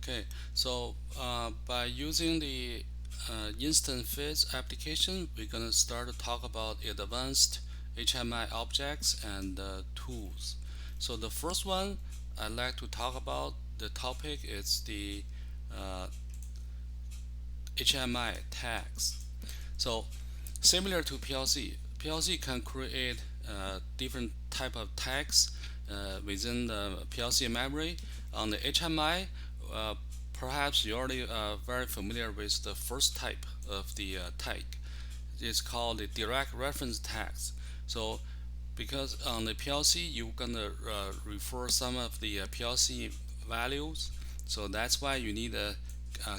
Okay, so by using the InstantFizz application, we're going to start to talk about advanced HMI objects and tools. So the first one I'd like to talk about, the topic is the uh, HMI tags. So similar to PLC, PLC can create different type of tags within the PLC memory. On the HMI, uh, perhaps you're already very familiar with the first type of the tag. It's called the direct reference tags. So because on the PLC you're gonna refer some of the PLC values, so that's why you need to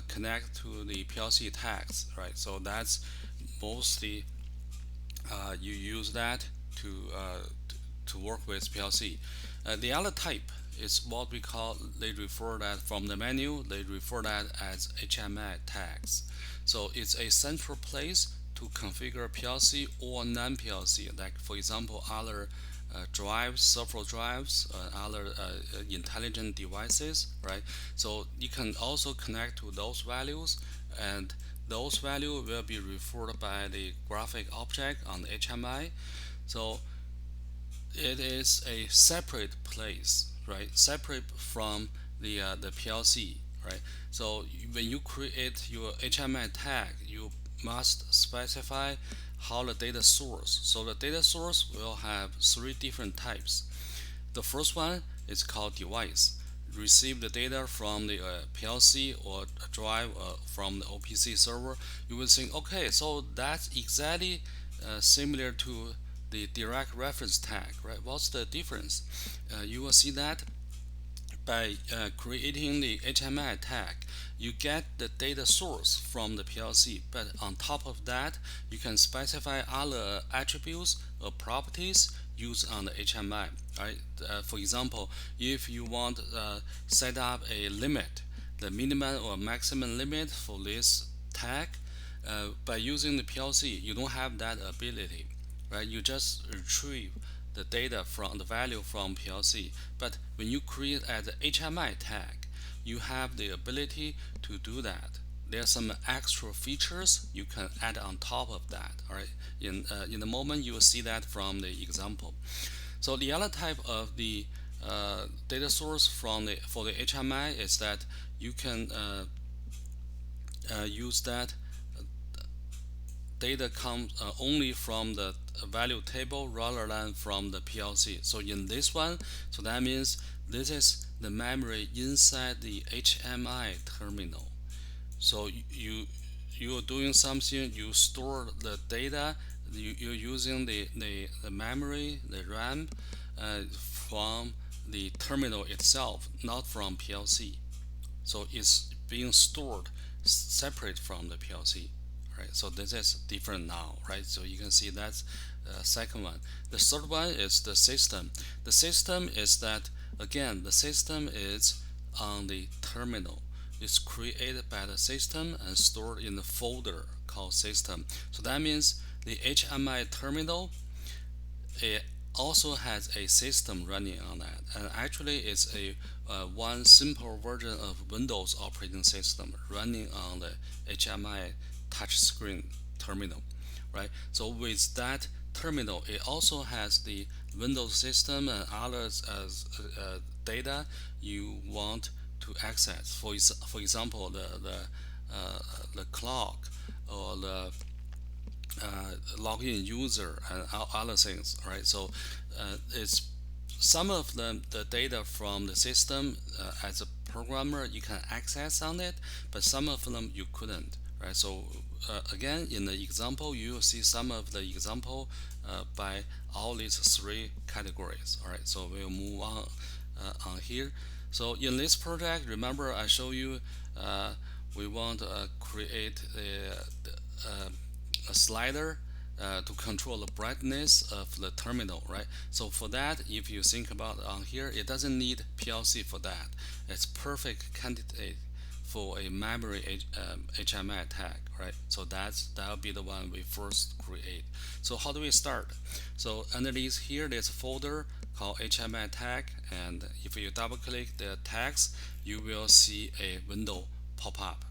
connect to the PLC tags, right? So that's mostly you use that to to work with PLC. The other type is what we call, they refer that from the menu, they refer that as HMI tags. So it's a central place to configure PLC or non-PLC, like for example other drives, several drives, other intelligent devices, right? So you can also connect to those values, and those values will be referred by the graphic object on the HMI. So it is a separate place, right? Separate from the PLC, right? So when you create your HMI tag, you must specify how the data source. So the data source will have three different types. The first one is called device. Receive the data from the PLC or drive from the OPC server. You will think, okay, so that's exactly similar to the direct reference tag, right? What's the difference? You will see that by creating the HMI tag, you get the data source from the PLC, but on top of that, you can specify other attributes or properties used on the HMI. Right? For example, if you want set up a limit, the minimum or maximum limit for this tag, by using the PLC, you don't have that ability, right? You just retrieve the data from the value from PLC. But when you create as an HMI tag, you have the ability to do that. There are some extra features you can add on top of that. All right. In the moment you will see that from the example. So the other type of the data source from the for the HMI is that you can use that data comes only from the value table rather than from the PLC. So in this one, so that means this is the memory inside the HMI terminal. So you're doing something, you store the data, you're using the memory, the RAM from the terminal itself, not from PLC. So it's being stored separate from the PLC. Right, so this is different now, right? So you can see that's the second one. The third one is the system. The system is that, again, the system is on the terminal. It's created by the system and stored in the folder called system. So that means the HMI terminal, it also has a system running on that, and actually it's a one simple version of Windows operating system running on the HMI touchscreen terminal, right? So with that terminal, it also has the Windows system and other data you want to access. For example, the clock or the login user and other things, right? So it's some of the data from the system as a programmer you can access on it, but some of them you couldn't, right? So again, in the example, you will see some of the example by all these three categories. All right, so we'll move on here. So in this project, remember I show you we want to create a slider to control the brightness of the terminal, right? So for that, if you think about on here, it doesn't need PLC for that. It's perfect candidate for a memory HMI tag, right? So that'll be the one we first create. So how do we start? So underneath here, there's a folder called HMI tag, and if you double click the tags, you will see a window pop up.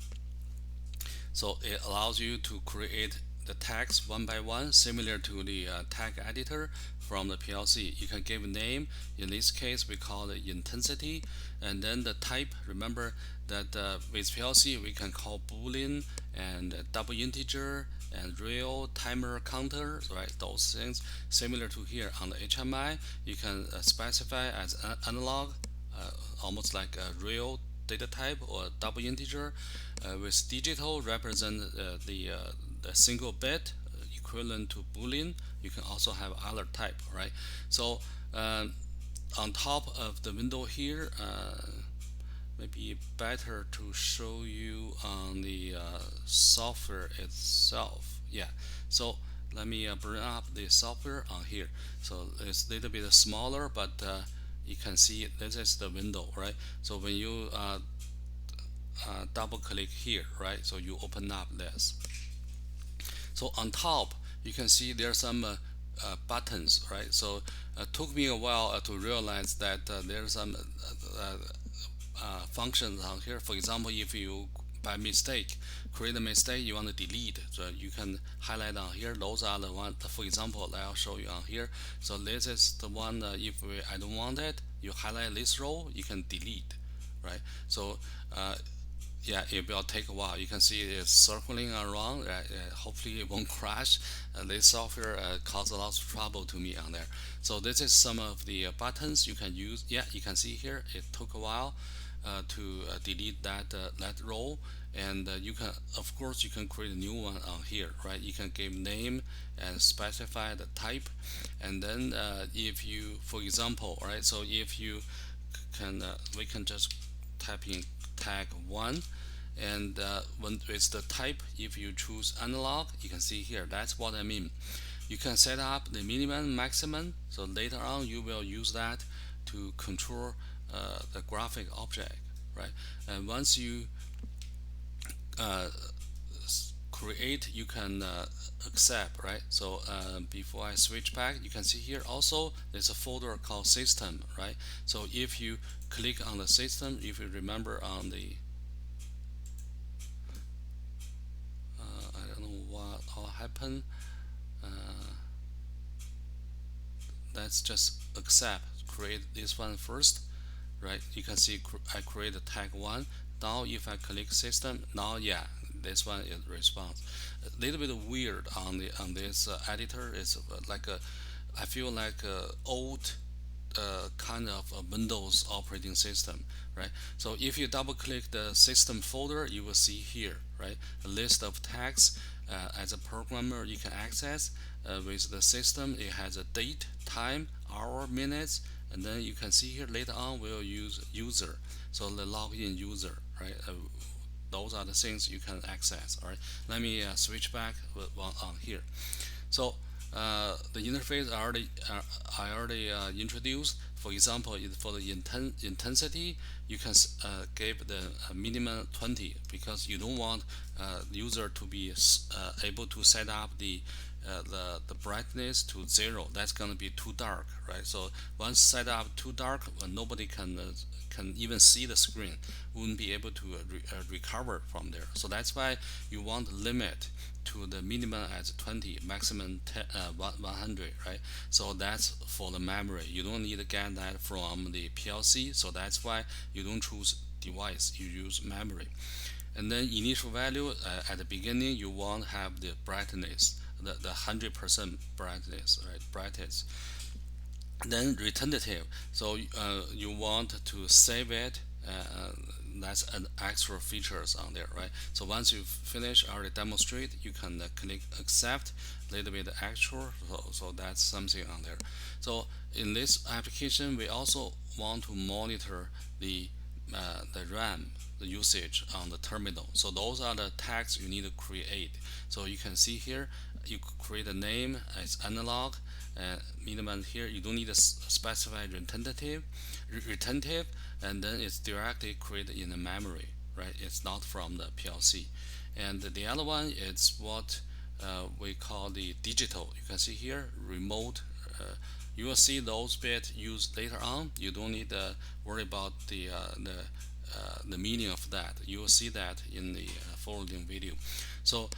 So it allows you to create the tags one by one, similar to the tag editor from the PLC. You can give a name. In this case, we call it intensity, and then the type. Remember that with PLC we can call Boolean and double integer and real timer counter, right? Those things similar to here on the HMI. You can specify as analog, almost like a real data type or double integer. With digital represent the single bit equivalent to Boolean. You can also have other type, right? So on top of the window here, maybe better to show you on the software itself. Yeah, so let me bring up the software on here. So it's a little bit smaller, but you can see this is the window, right? So when you double click here, right, so you open up this. So on top you can see there's some buttons, right? So it took me a while to realize that there's some functions on here. For example, if you by mistake create a mistake you want to delete, so you can highlight on here. Those are the ones, for example, I'll show you on here. So this is the one, if I don't want it, you highlight this row, you can delete, right? So yeah, it will take a while. You can see it's circling around. Hopefully it won't crash. This software caused a lot of trouble to me on there. So this is some of the buttons you can use. Yeah, you can see here it took a while to delete that row, and you can, of course, you can create a new one on here, right? You can give name and specify the type, and then if you, for example, right, so if you can we can just type in tag 1, and when it's the type, if you choose analog, you can see here, that's what I mean. You can set up the minimum, maximum, so later on you will use that to control the graphic object, right? And once you create, you can accept, right? So before I switch back, you can see here also there's a folder called system, right? So if you click on the system, if you remember on the I don't know what all happened, let's just accept, create this one first, right? You can see I create a tag 1. Now if I click system, now yeah, this one is response. A little bit weird on this editor. It's like a, I feel like a old kind of a Windows operating system, right? So if you double click the system folder, you will see here, right, a list of tags. As a programmer you can access with the system. It has a date, time, hour, minutes, and then you can see here later on we'll use user, so the login user, right? Those are the things you can access. All right, let me switch back on here. So the interface I already introduced. For example, for the intensity, you can give the minimum 20, because you don't want the user to be able to set up the brightness to 0. That's going to be too dark, right? So once set up too dark, nobody can even see the screen, wouldn't be able to recover from there. So that's why you want to limit to the minimum as 20, maximum 100, right? So that's for the memory. You don't need to get that from the PLC, so that's why you don't choose device, you use memory. And then initial value, at the beginning you want to have the brightness, the 100% brightness, right? Brightness. Then retentive, so you want to save it. That's an extra features on there, right? So once you finish, I already demonstrate, you can click accept, a little bit extra, so that's something on there. So in this application we also want to monitor the RAM, the usage on the terminal. So those are the tags you need to create. So you can see here, you create a name as analog, minimum here, you don't need to specify retentive, and then it's directly created in the memory, right? It's not from the PLC. And the other one is what we call the digital. You can see here, remote you will see those bits used later on. You don't need to worry about the meaning of that. You will see that in the following video. So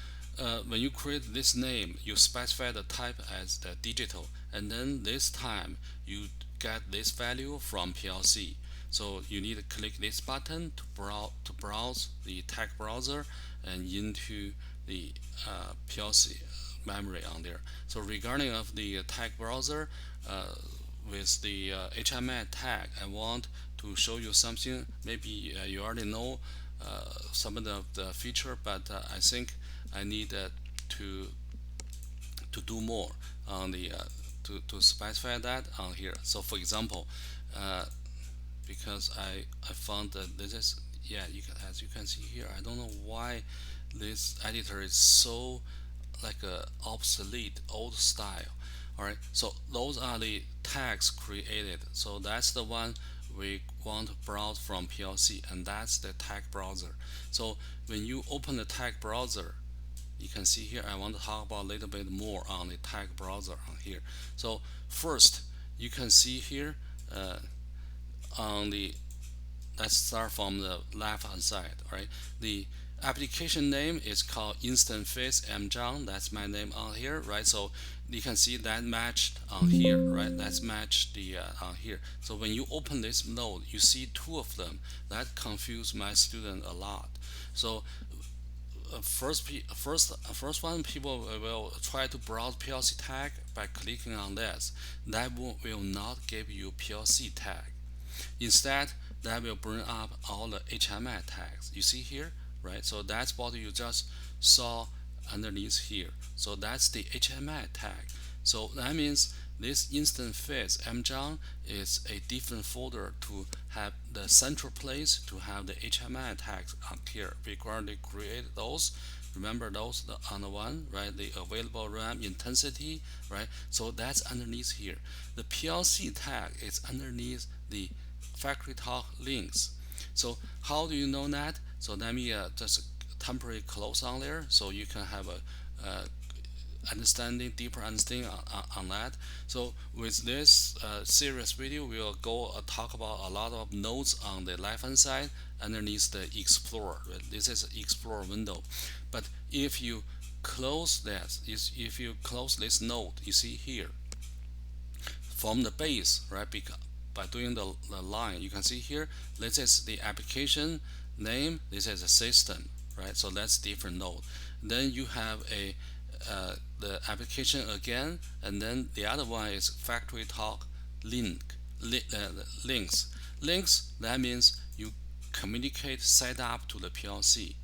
when you create this name, you specify the type as the digital, and then this time you get this value from PLC. So you need to click this button to browse the tag browser and into the PLC memory on there. So regarding of the tag browser, with the HMI tag, I want to show you something. Maybe you already know some of the feature, but I think I need to do more on the to specify that on here. So for example, because I found that this is, yeah, as you can see here, I don't know why this editor is so like a obsolete old style. All right, so those are the tags created. So that's the one we want to browse from PLC, and that's the tag browser. So when you open the tag browser, you can see here I want to talk about a little bit more on the tag browser on here. So first, you can see here on the, let's start from the left hand side. All right, the application name is called InstantFizz M John. That's my name on here, right? So you can see that matched on here, right? That's matched the on here. So when you open this node, you see two of them. That confused my student a lot. So first one, people will try to browse PLC tag by clicking on this. That will not give you PLC tag. Instead, that will bring up all the HMI tags. You see here, right? So that's what you just saw underneath here. So that's the HMI tag. So that means this InstantFizz MJOHN is a different folder to have the central place to have the HMI tags on here. We're going to create those. Remember those on the one, right? The available RAM intensity, right? So that's underneath here. The PLC tag is underneath the FactoryTalk links. So how do you know that? So let me just temporarily close on there so you can have a deeper understanding on that. So with this series video, we will go talk about a lot of nodes on the left hand side underneath the Explorer. Right? This is the Explorer window. But if you close that, if you close this node, you see here from the base, right? By doing the line, you can see here, this is the application name, this is a system, right? So that's different node. Then you have a the application again, and then the other one is FactoryTalk links. Links, that means you communicate set up to the PLC,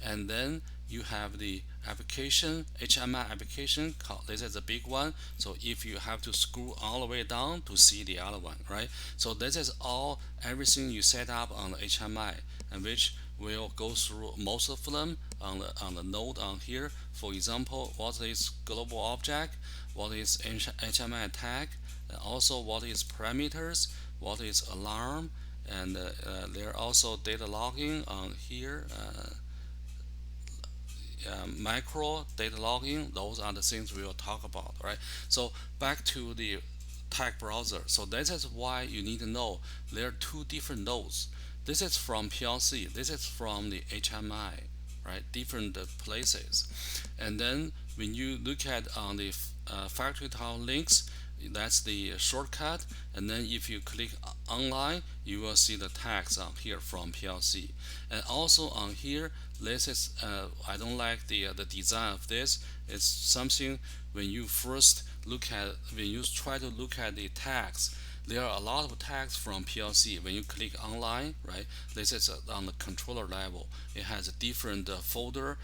and then you have the application, HMI application, this is a big one. So if you have to scroll all the way down to see the other one, right? So this is all everything you set up on the HMI, and which will go through most of them on the node on here. For example, what is global object, what is HMI tag, and also what is parameters, what is alarm, and there are also data logging on here. Macro data logging, those are the things we will talk about, right? So back to the tag browser. So this is why you need to know there are two different nodes. This is from PLC, this is from the HMI, right? Different places. And then when you look at on the FactoryTalk links, that's the shortcut, and then if you click online, you will see the tags on here from PLC. And also on here, this is I don't like the design of this. It's something when you first look at, when you try to look at the tags, there are a lot of tags from PLC. When you click online, right, this is on the controller level. It has a different folder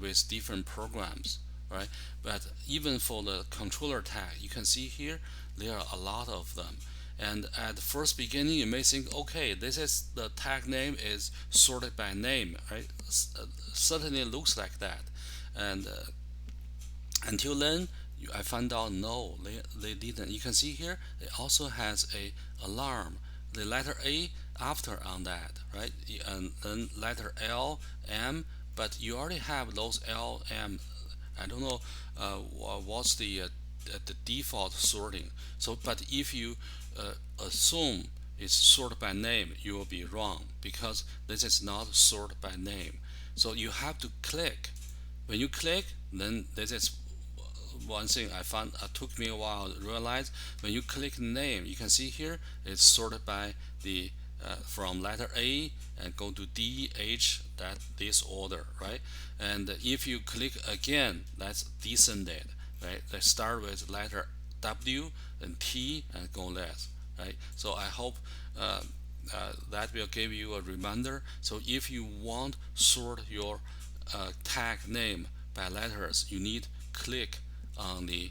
with different programs, right? But even for the controller tag, you can see here there are a lot of them. And at the first beginning, you may think, okay, this is the tag name is sorted by name, right? Certainly looks like that. And until then, I found out no, they didn't. You can see here, it also has a alarm, the letter A after on that, right? And then letter L, M, but you already have those L, M. I don't know what's the the default sorting. So, but if you assume it's sorted by name, you will be wrong because this is not sorted by name. So you have to click. When you click, then this is one thing I found. Took me a while to realize. When you click name, you can see here it's sorted by the from letter A and go to D, H, that this order, right? And if you click again, that's descended, right? Let's start with letter W and T and go left, right? So I hope that will give you a reminder. So if you want sort your tag name by letters, you need click on the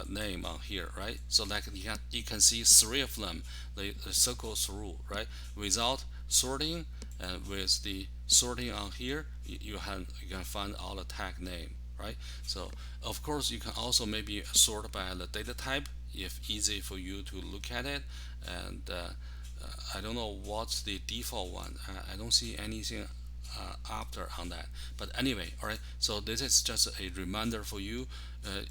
name on here, right? So like you can see three of them, they circle through, right? Without sorting and with the sorting on here, you can find all the tag name, right? So of course you can also maybe sort by the data type if easy for you to look at it. And I don't know what's the default one. I don't see anything after on that, but anyway, all right, so this is just a reminder for you.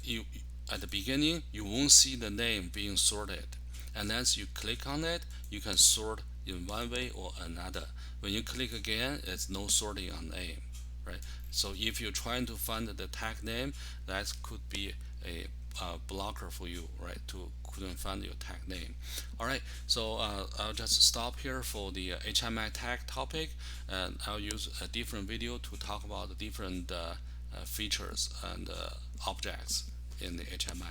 You at the beginning you won't see the name being sorted, and as you click on it you can sort in one way or another. When you click again, it's no sorting on name, right? So if you're trying to find the tag name, that could be a blocker for you, right, to couldn't find your tag name. All right, so I'll just stop here for the HMI tag topic, and I'll use a different video to talk about the different features and objects in the HMI.